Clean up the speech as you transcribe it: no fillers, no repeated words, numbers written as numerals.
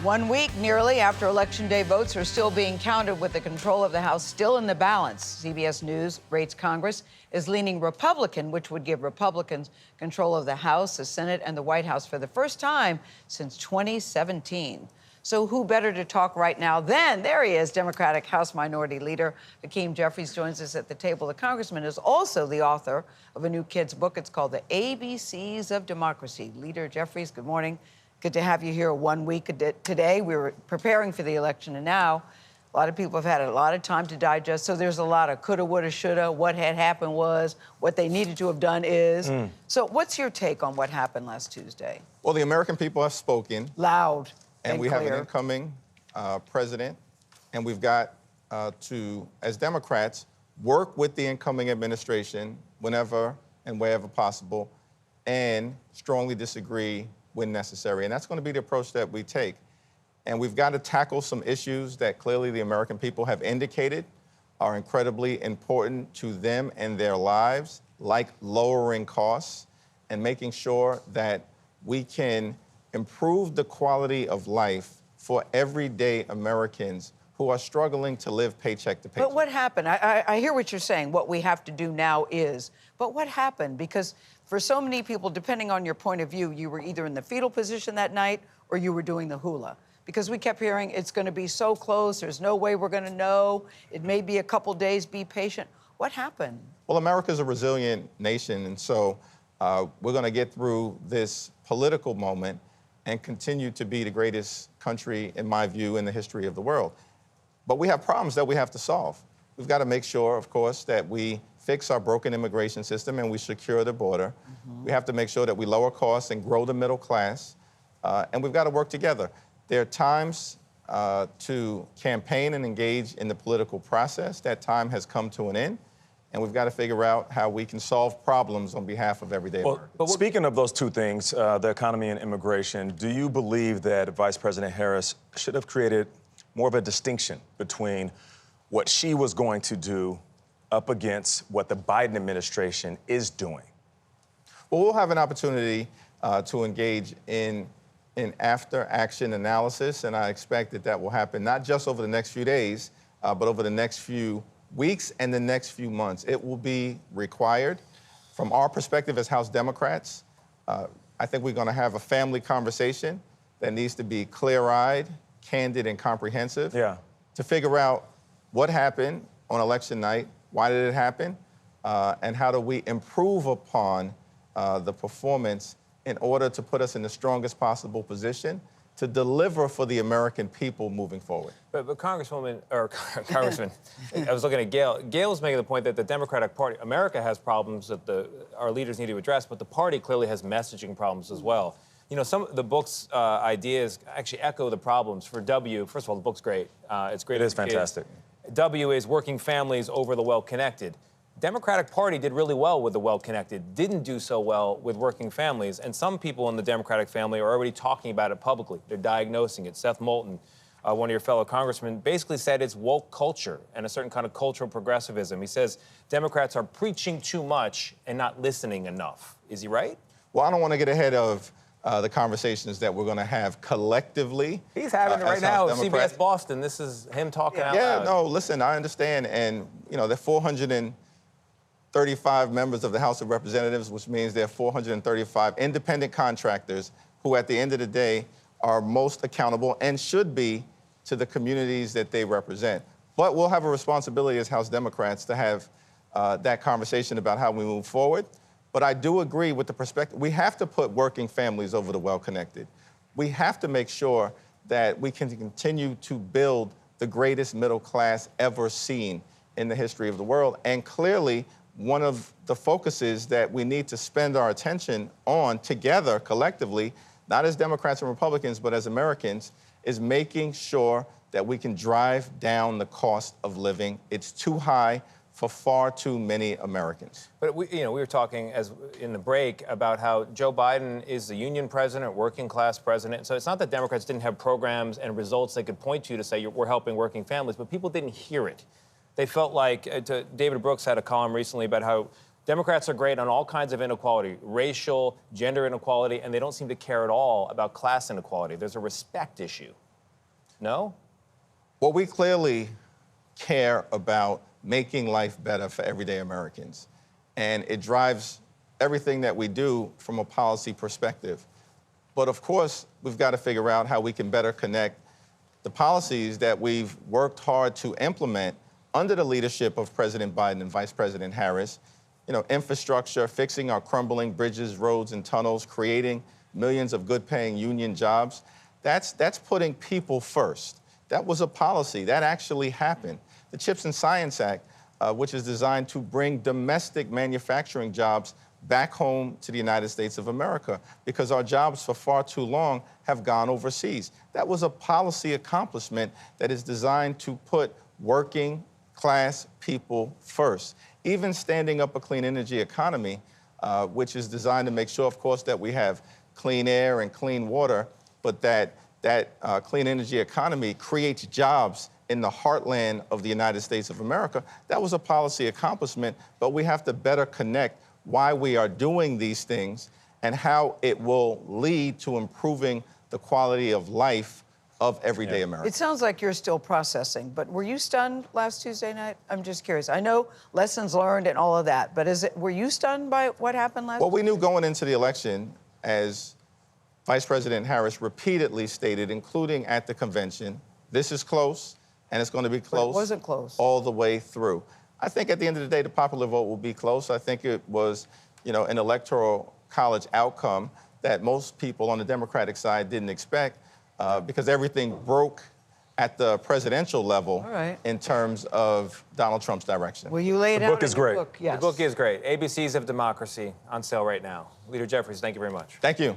1 week nearly after Election Day, votes are still being counted with the control of the House still in the balance. CBS News rates Congress is leaning Republican, which would give Republicans control of the House, the Senate, and the White House for the first time since 2017. So who better to talk right now than, there he is, Democratic House Minority Leader Hakeem Jeffries joins us at the table. The congressman is also the author of a new kid's book. It's called The ABCs of Democracy. Leader Jeffries, good morning. Good to have you here 1 week today. We were preparing for the election, and now a lot of people have had a lot of time to digest. So there's a lot of coulda, woulda, shoulda. What had happened was, what they needed to have done is. So what's your take on what happened last Tuesday? Well, the American people have spoken. Loud and we clear. have an incoming president, and we've got to, as Democrats, work with the incoming administration whenever and wherever possible, and strongly disagree when necessary. And that's going to be the approach that we take. And we've got to tackle some issues that clearly the American people have indicated are incredibly important to them and their lives, like lowering costs and making sure that we can improve the quality of life for everyday Americans who are struggling to live paycheck to paycheck. But what happened? I hear what you're saying. What we have to do now is. But what happened? Because for so many people, depending on your point of view, you were either in the fetal position that night or you were doing the hula. Because we kept hearing it's going to be so close, there's no way we're going to know, it may be a couple days, be patient. What happened? Well, America's a resilient nation, and so we're going to get through this political moment and continue to be the greatest country, in my view, in the history of the world. But we have problems that we have to solve. We've got to make sure, of course, that we fix our broken immigration system and we secure the border. We have to make sure that we lower costs and grow the middle class. And we've got to work together. There are times to campaign and engage in the political process. That time has come to an end. And we've got to figure out how we can solve problems on behalf of everyday Americans. But speaking of those two things, the economy and immigration, do you believe that Vice President Harris should have created more of a distinction between what she was going to do up against what the Biden administration is doing? Well, we'll have an opportunity to engage in after-action analysis, and I expect that that will happen not just over the next few days, but over the next few weeks and the next few months. It will be required. From our perspective as House Democrats, I think we're going to have a family conversation that needs to be clear-eyed, candid, and comprehensive to figure out what happened on election night, why did it happen, and how do we improve upon the performance in order to put us in the strongest possible position to deliver for the American people moving forward. But Congresswoman, or Congressman, I was looking at Gayle. Gayle's making the point that the Democratic Party, America has problems that our leaders need to address, but the party clearly has messaging problems as well. You know, some of the book's ideas actually echo the problems. For W, first of all, the book's great. It's great. It is fantastic. W is working families over the well-connected. Democratic Party did really well with the well-connected, didn't do so well with working families, and some people in the Democratic family are already talking about it publicly. They're diagnosing it. Seth Moulton, one of your fellow congressmen, basically said it's woke culture and a certain kind of cultural progressivism. He says Democrats are preaching too much and not listening enough. Is he right? Well, I don't want to get ahead of the conversations that we're going to have collectively. He's having it right now at Democrats. CBS Boston. This is him talking out loud. Yeah, no, listen, I understand. And, you know, there are 435 members of the House of Representatives, which means there are 435 independent contractors who, at the end of the day, are most accountable and should be to the communities that they represent. But we'll have a responsibility as House Democrats to have that conversation about how we move forward. But I do agree with the perspective. We have to put working families over the well-connected. We have to make sure that we can continue to build the greatest middle class ever seen in the history of the world. And clearly, one of the focuses that we need to spend our attention on together, collectively, not as Democrats and Republicans, but as Americans, is making sure that we can drive down the cost of living. It's too high for far too many Americans. But we were talking in the break about how Joe Biden is the union president, working class president. So it's not that Democrats didn't have programs and results they could point to say we're helping working families, but people didn't hear it. They felt like, David Brooks had a column recently about how Democrats are great on all kinds of inequality, racial, gender inequality, and they don't seem to care at all about class inequality. There's a respect issue. No? Well, we clearly care about making life better for everyday Americans. And it drives everything that we do from a policy perspective. But of course, we've got to figure out how we can better connect the policies that we've worked hard to implement under the leadership of President Biden and Vice President Harris. You know, infrastructure, fixing our crumbling bridges, roads, and tunnels, creating millions of good-paying union jobs. That's putting people first. That was a policy. That actually happened. The CHIPS and Science Act, which is designed to bring domestic manufacturing jobs back home to the United States of America, because our jobs for far too long have gone overseas. That was a policy accomplishment that is designed to put working class people first. Even standing up a clean energy economy, which is designed to make sure, of course, that we have clean air and clean water, but that clean energy economy creates jobs in the heartland of the United States of America. That was a policy accomplishment, but we have to better connect why we are doing these things and how it will lead to improving the quality of life of everyday Americans. It sounds like you're still processing, but were you stunned last Tuesday night? I'm just curious. I know lessons learned and all of that, but were you stunned by what happened last Well, we knew going into the election, as Vice President Harris repeatedly stated, including at the convention, this is close, and it's going to be close. But it wasn't close. All the way through. I think at the end of the day, the popular vote will be close. I think it was, an electoral college outcome that most people on the Democratic side didn't expect, because everything broke at the presidential level in terms of Donald Trump's direction. Well, you laid out book is great. Book, yes. The book is great. ABCs of Democracy, on sale right now. Leader Jeffries, thank you very much. Thank you.